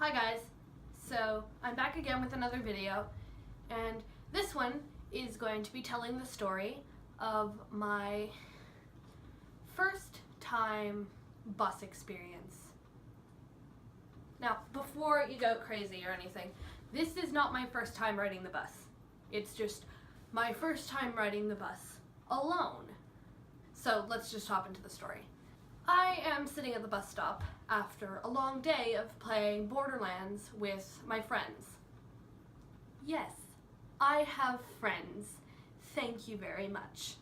Hi guys, so I'm back again with another video, and this one is going to be telling the story of my first time bus experience. Now, before you go crazy or anything, this is not my first time riding the bus. It's just my first time riding the bus alone. So let's just hop into the story. I am sitting at the bus stop after a long day of playing Borderlands with my friends. Yes, I have friends. Thank you very much.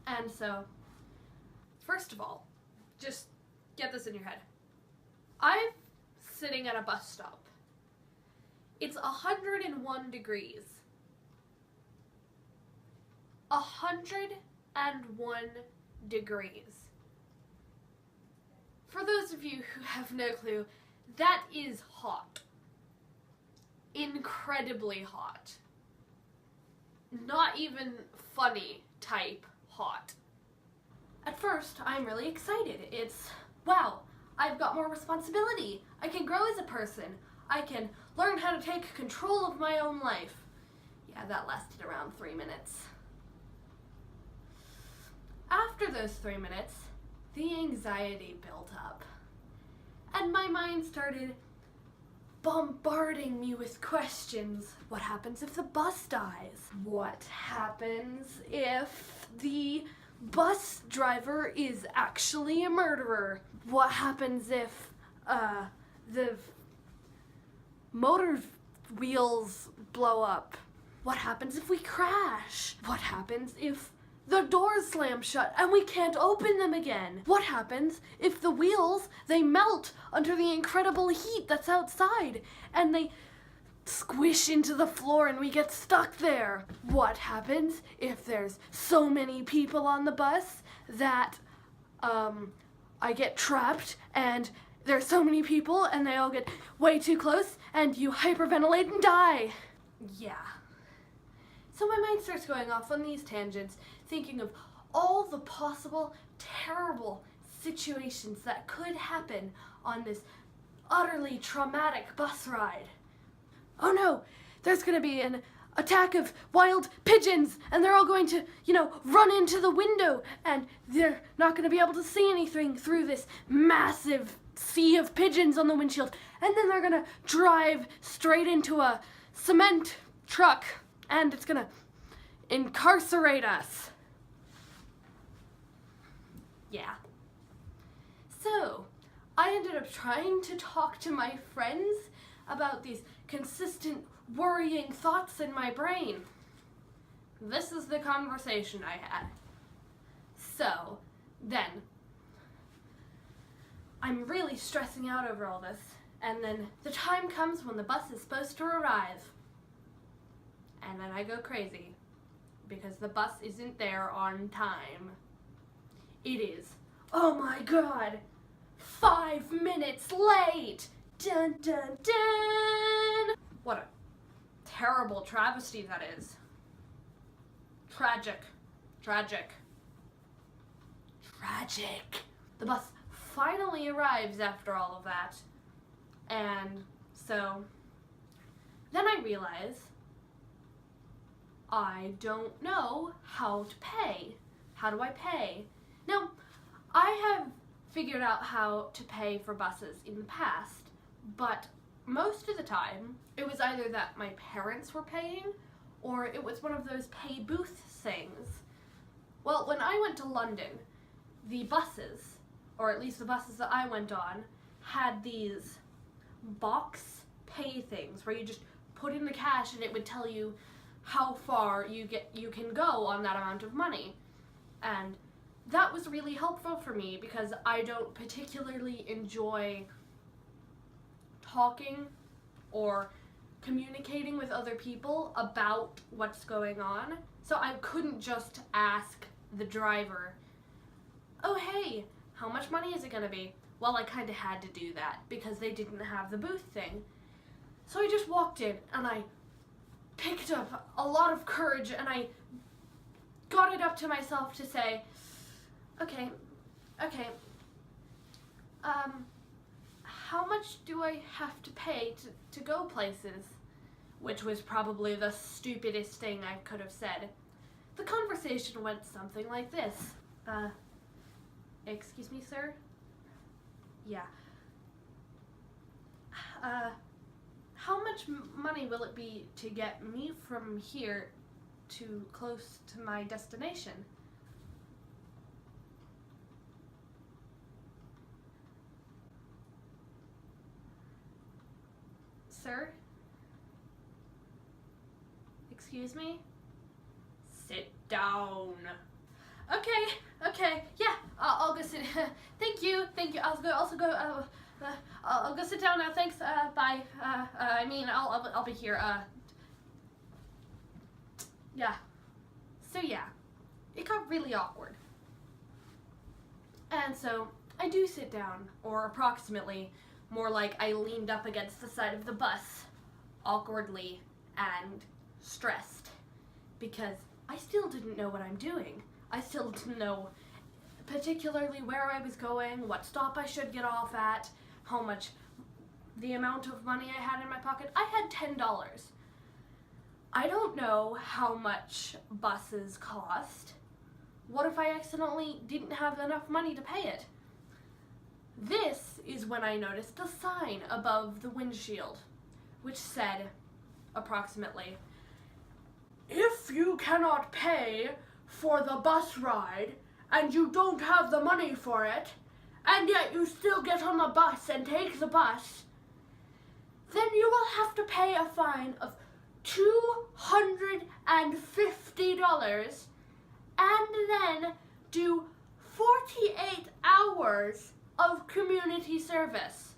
And so, first of all, just get this in your head. I'm sitting at a bus stop. It's 101 degrees. 101 degrees. For those of you who have no clue, that is hot. Incredibly hot. Not even funny type hot. At first, I'm really excited. It's, wow, I've got more responsibility. I can grow as a person. I can learn how to take control of my own life. Yeah, that lasted around 3 minutes. After those 3 minutes, the anxiety built up, and my mind started bombarding me with questions. What happens if the bus dies? What happens if the bus driver is actually a murderer? What happens if the motor wheels blow up? What happens if we crash? What happens if the doors slam shut and we can't open them again? What happens if the wheels, they melt under the incredible heat that's outside and they squish into the floor and we get stuck there? What happens if there's so many people on the bus that I get trapped and there's so many people and they all get way too close and you hyperventilate and die? Yeah. So my mind starts going off on these tangents, thinking of all the possible terrible situations that could happen on this utterly traumatic bus ride. Oh no, there's gonna be an attack of wild pigeons and they're all going to, run into the window and they're not gonna be able to see anything through this massive sea of pigeons on the windshield, and then they're gonna drive straight into a cement truck and it's gonna incarcerate us. Yeah. So, I ended up trying to talk to my friends about these consistent worrying thoughts in my brain. This is the conversation I had. So, then, I'm really stressing out over all this, and then the time comes when the bus is supposed to arrive. And then I go crazy because the bus isn't there on time. It is, oh my god, 5 minutes late! Dun dun dun! What a terrible travesty that is. Tragic. Tragic. Tragic. The bus finally arrives after all of that. And so, then I realize I don't know how to pay. How do I pay? Now, I have figured out how to pay for buses in the past, but most of the time, it was either that my parents were paying, or it was one of those pay booth things. Well, when I went to London, the buses, or at least the buses that I went on, had these box pay things where you just put in the cash and it would tell you how far you can go on that amount of money. And that was really helpful for me because I don't particularly enjoy talking or communicating with other people about what's going on. So I couldn't just ask the driver, oh hey, how much money is it gonna be? Well, I kind of had to do that because they didn't have the booth thing. So I just walked in and I picked up a lot of courage and I got it up to myself to say, okay, how much do I have to pay to go places? Which was probably the stupidest thing I could have said. The conversation went something like this. Excuse me, sir? Yeah. How much money will it be to get me from here to close to my destination? Sir? Excuse me? Sit down. Okay, yeah, I'll go sit. Thank you. I'll go sit down now. Thanks. Bye. I'll be here. Yeah. So yeah, it got really awkward. And so I do sit down, or approximately, more like I leaned up against the side of the bus, awkwardly and stressed, because I still didn't know what I'm doing. I still didn't know particularly where I was going, what stop I should get off at, how much, the amount of money I had in my pocket. I had $10. I don't know how much buses cost. What if I accidentally didn't have enough money to pay it? This is when I noticed a sign above the windshield, which said, approximately, "If you cannot pay for the bus ride, and you don't have the money for it, and yet you still get on the bus and take the bus, then you will have to pay a fine of $250 and then do 48 hours of community service."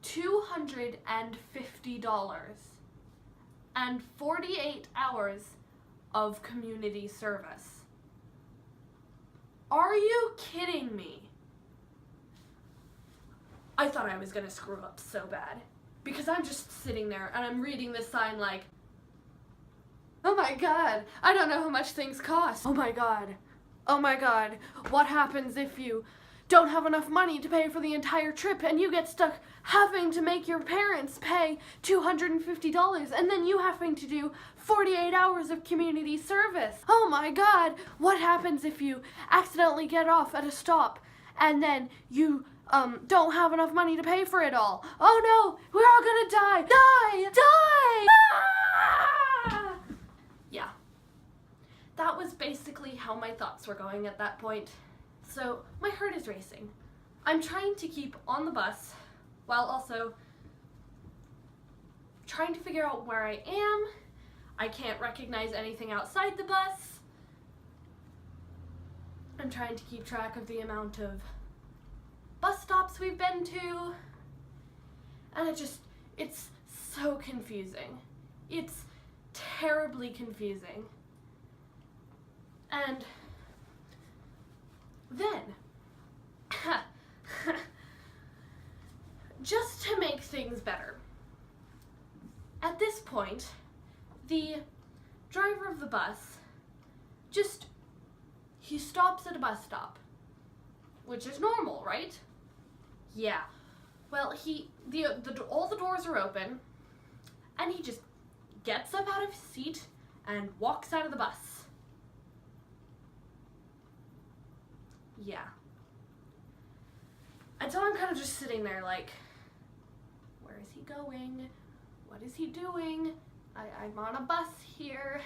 $250 and 48 hours of community service. Are you kidding me? I thought I was gonna screw up so bad, because I'm just sitting there and I'm reading this sign like, oh my god, I don't know how much things cost. Oh my god, what happens if you don't have enough money to pay for the entire trip and you get stuck having to make your parents pay $250 and then you having to do 48 hours of community service? Oh my god, what happens if you accidentally get off at a stop and then you don't have enough money to pay for it all? Oh no, we're all gonna die! Die! Ah! Yeah. That was basically how my thoughts were going at that point. So my heart is racing. I'm trying to keep on the bus while also trying to figure out where I am. I can't recognize anything outside the bus. I'm trying to keep track of the amount of bus stops we've been to. And it's so confusing. It's terribly confusing. And then, just to make things better, at this point, the driver of the bus he stops at a bus stop, which is normal, right? Yeah. Well, all the doors are open, and he just gets up out of his seat and walks out of the bus. Yeah. And so I'm kind of just sitting there like, where is he going? What is he doing? I'm on a bus here.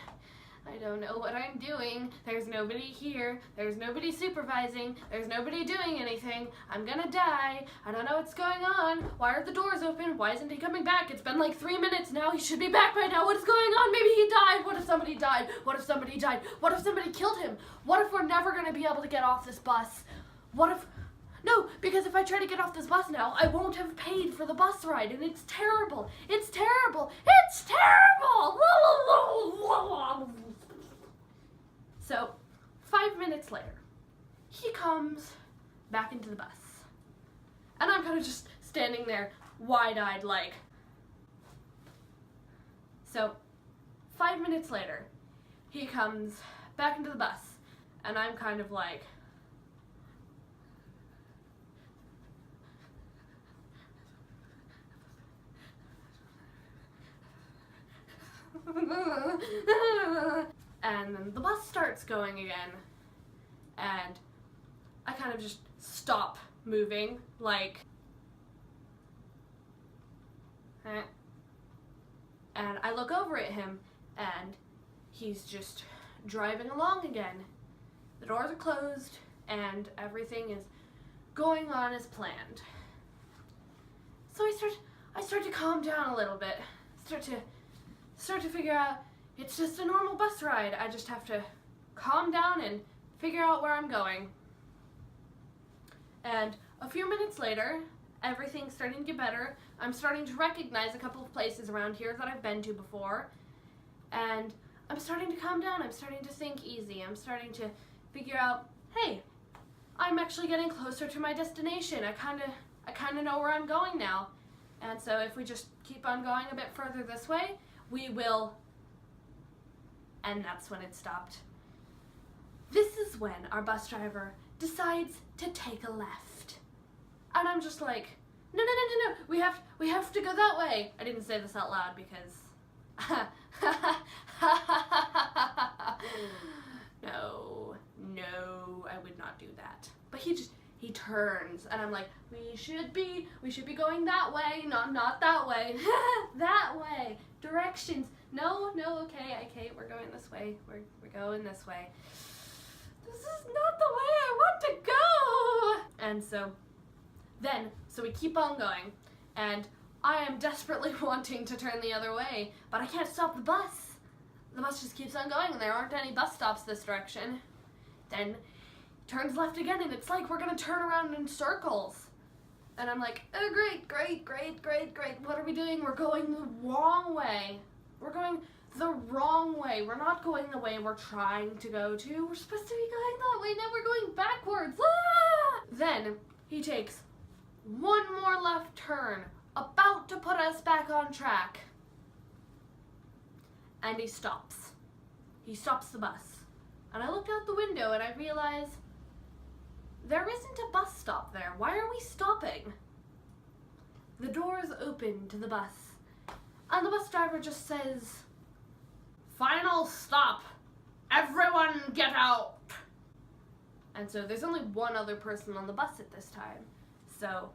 I don't know what I'm doing. There's nobody here. There's nobody supervising. There's nobody doing anything. I'm gonna die. I don't know what's going on. Why are the doors open? Why isn't he coming back? It's been like 3 minutes now. He should be back by now. What is going on? Maybe he died. What if somebody died? What if somebody died? What if somebody killed him? What if we're never gonna be able to get off this bus? What if... No, because if I try to get off this bus now, I won't have paid for the bus ride, and it's terrible. It's terrible. It's terrible! So, 5 minutes later, he comes back into the bus. And I'm kind of just standing there, wide-eyed like. So, 5 minutes later, he comes back into the bus, and I'm kind of like, And then the bus starts going again. And I kind of just stop moving, like, and I look over at him, and he's just driving along again. The doors are closed, and everything is going on as planned. So I start to calm down a little bit. Start to figure out it's just a normal bus ride. I just have to calm down and figure out where I'm going. And a few minutes later, everything's starting to get better. I'm starting to recognize a couple of places around here that I've been to before. And I'm starting to calm down. I'm starting to think easy. I'm starting to figure out, hey, I'm actually getting closer to my destination. I kind of know where I'm going now. And so if we just keep on going a bit further this way, we will. And that's when it stopped. This is when our bus driver decides to take a left. And I'm just like, no, we have to go that way. I didn't say this out loud because no, I would not do that. But he turns, and I'm like, we should be going that way, not that way. That way. Directions. No, okay, we're going this way. We're going this way. This is not the way I want to go. And so we keep on going, and I am desperately wanting to turn the other way, but I can't stop the bus. The bus just keeps on going, and there aren't any bus stops this direction. Then it turns left again, and it's like we're gonna turn around in circles. And I'm like, oh great. What are we doing? We're going the wrong way. We're going the wrong way. We're not going the way we're trying to go to. We're supposed to be going that way. Now we're going backwards. Ah! Then he takes one more left turn, about to put us back on track. And he stops. He stops the bus. And I look out the window and I realize there isn't a bus stop there. Why are we stopping? The doors open to the bus, and the bus driver just says, "Final stop. Everyone get out." And so there's only one other person on the bus at this time. So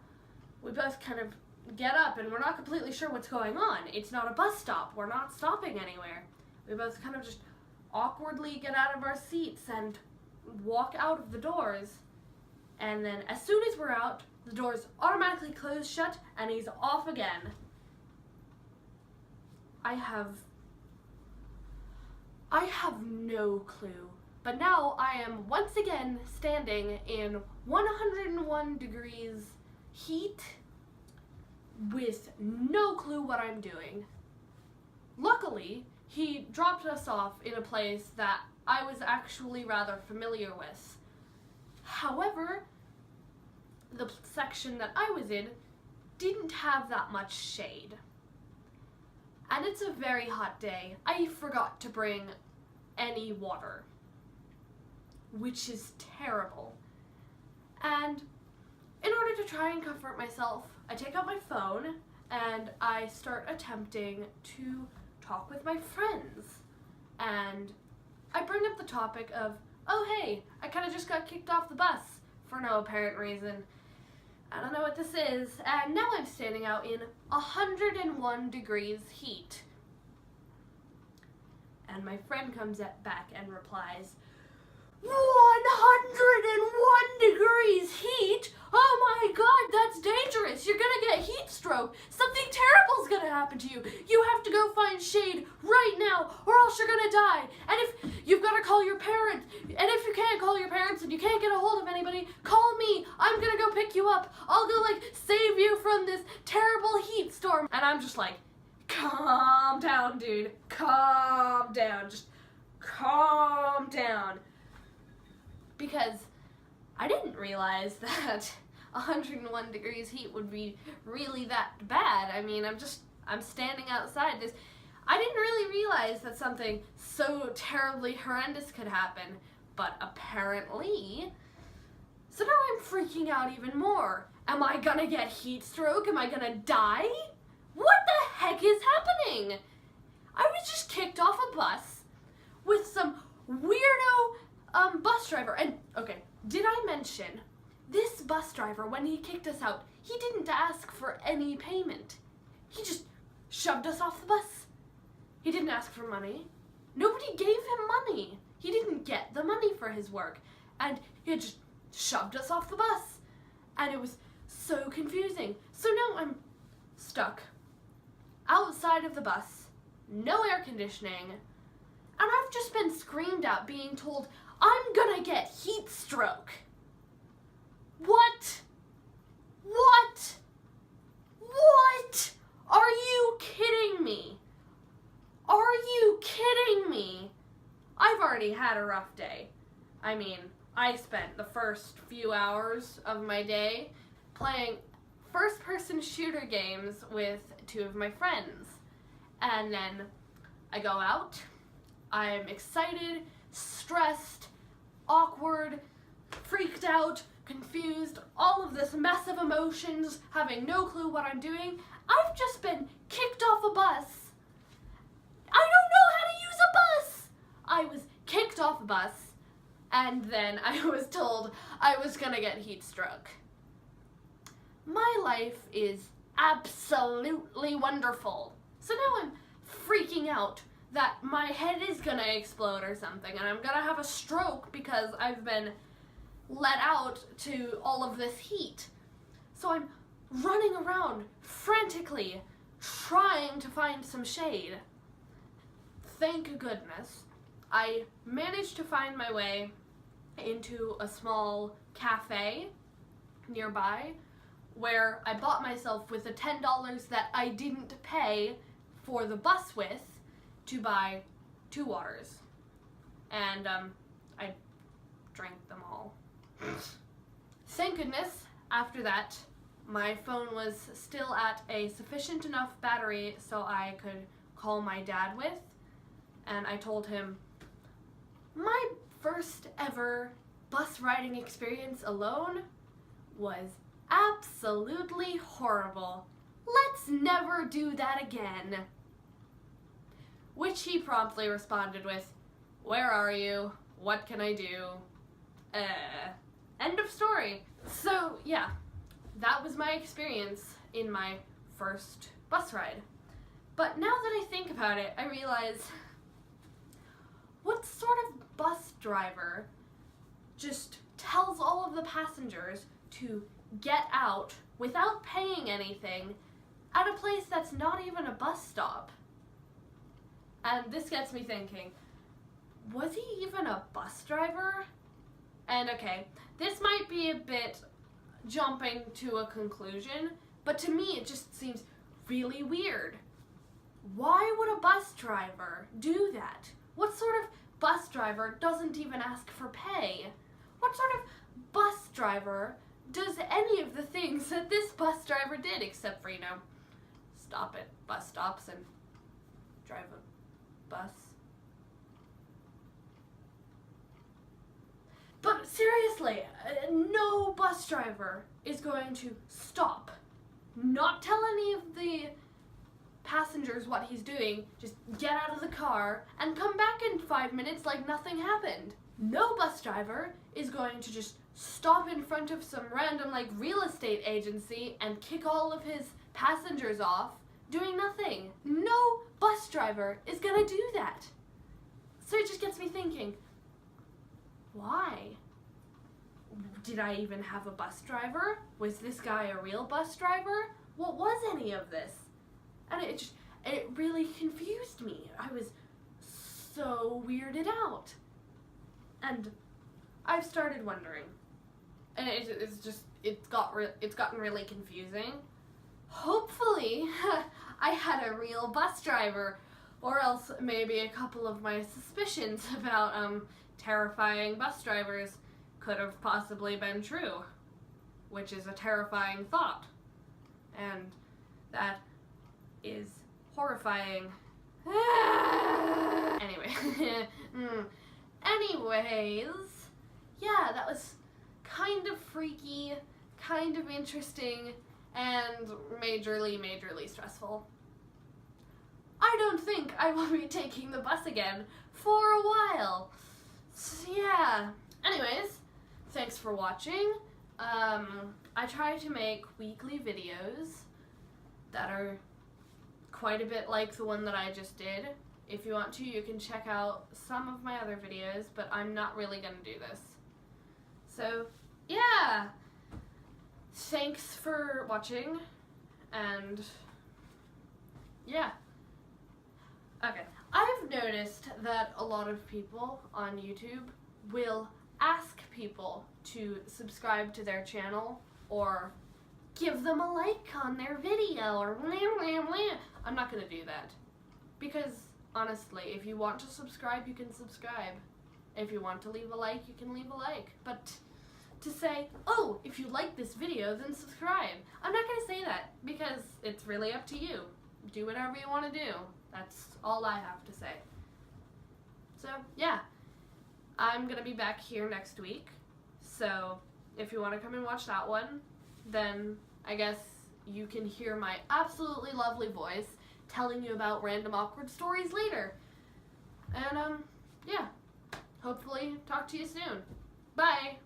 we both kind of get up, and we're not completely sure what's going on. It's not a bus stop. We're not stopping anywhere. We both kind of just awkwardly get out of our seats and walk out of the doors. And then as soon as we're out, the doors automatically close shut, and he's off again. I have no clue. But now I am once again standing in 101 degrees heat with no clue what I'm doing. Luckily, he dropped us off in a place that I was actually rather familiar with. However, the section that I was in didn't have that much shade. And it's a very hot day. I forgot to bring any water, which is terrible. And in order to try and comfort myself, I take out my phone and I start attempting to talk with my friends. And I bring up the topic of, oh hey, I kind of just got kicked off the bus for no apparent reason. I don't know what this is, and now I'm standing out in 101 degrees heat. And my friend comes back and replies, 101 degrees heat? Oh my god, that's dangerous. You're gonna get heat stroke. Something terrible's gonna happen to you. You have to go find shade right now, or else you're gonna die. And if you've got to call your parents, and if you can't call your parents and you can't get a hold of anybody, call me. I'm gonna go pick you up. I'll go save you from this terrible heat storm. And I'm just like, calm down, dude. Calm down. Just calm down. Because I didn't realize that 101 degrees heat would be really that bad. I mean, I'm standing outside this. I didn't really realize that something so terribly horrendous could happen, but apparently. So now I'm freaking out even more. Am I gonna get heat stroke? Am I gonna die? What the heck is happening? I was just kicked off a bus with some weirdo bus driver. And, okay, did I mention, this bus driver, when he kicked us out, he didn't ask for any payment. He just shoved us off the bus. He didn't ask for money. Nobody gave him money. He didn't get the money for his work. And he just shoved us off the bus. And it was so confusing. So now I'm stuck outside of the bus, no air conditioning, and I've just been screamed at being told I'm gonna get heat stroke. What? What? What? Are you kidding me? Are you kidding me? I've already had a rough day. I mean, I spent the first few hours of my day playing first-person shooter games with two of my friends. And then I go out, I'm excited, stressed, awkward, freaked out, confused, all of this mess of emotions, having no clue what I'm doing. I've just been kicked off a bus. I don't know how to use a bus! I was kicked off a bus, and then I was told I was gonna get heat stroke. My life is absolutely wonderful. So now I'm freaking out that my head is gonna explode or something, and I'm gonna have a stroke because I've been let out to all of this heat. So I'm running around frantically trying to find some shade. Thank goodness I managed to find my way into a small cafe nearby where I bought myself with the $10 that I didn't pay for the bus with to buy 2 waters. And I drank them all. Thank goodness, after that, my phone was still at a sufficient enough battery so I could call my dad with, and I told him, my first ever bus riding experience alone was absolutely horrible. Let's never do that again. Which he promptly responded with, where are you? What can I do? End of story. So yeah, that was my experience in my first bus ride. But now that I think about it, I realize, what sort of bus driver just tells all of the passengers to get out without paying anything at a place that's not even a bus stop? And this gets me thinking, was he even a bus driver? And okay, this might be a bit jumping to a conclusion, but to me it just seems really weird. Why would a bus driver do that? What sort of bus driver doesn't even ask for pay? What sort of bus driver does any of the things that this bus driver did, except for, stop at bus stops and drive a bus? But seriously, no bus driver is going to stop, not tell any of the passengers what he's doing, just get out of the car and come back in 5 minutes like nothing happened. No bus driver is going to just stop in front of some random real estate agency and kick all of his passengers off doing nothing. No bus driver is gonna do that. So it just gets me thinking, why? Did I even have a bus driver? Was this guy a real bus driver? What was any of this? And it really confused me. I was so weirded out. And I've started wondering. And it's gotten really confusing. Hopefully, I had a real bus driver, or else maybe a couple of my suspicions about terrifying bus drivers could have possibly been true, which is a terrifying thought. And that is horrifying. Anyway. Anyways, yeah, that was kind of freaky, kind of interesting, and majorly stressful. I don't think I will be taking the bus again for a while. So, yeah. Anyways, thanks for watching. I try to make weekly videos that are quite a bit like the one that I just did. If you want to, you can check out some of my other videos, but I'm not really going to do this. So, yeah. Thanks for watching, and yeah. Okay. I've noticed that a lot of people on YouTube will ask people to subscribe to their channel or give them a like on their video or blah, blah, blah. I'm not going to do that. Because, honestly, if you want to subscribe, you can subscribe. If you want to leave a like, you can leave a like. But to say, oh, if you like this video, then subscribe. I'm not going to say that because it's really up to you. Do whatever you want to do. That's all I have to say. So, yeah. I'm going to be back here next week. So, if you want to come and watch that one, then I guess you can hear my absolutely lovely voice telling you about random awkward stories later. And, yeah. Hopefully talk to you soon. Bye!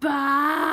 Bye!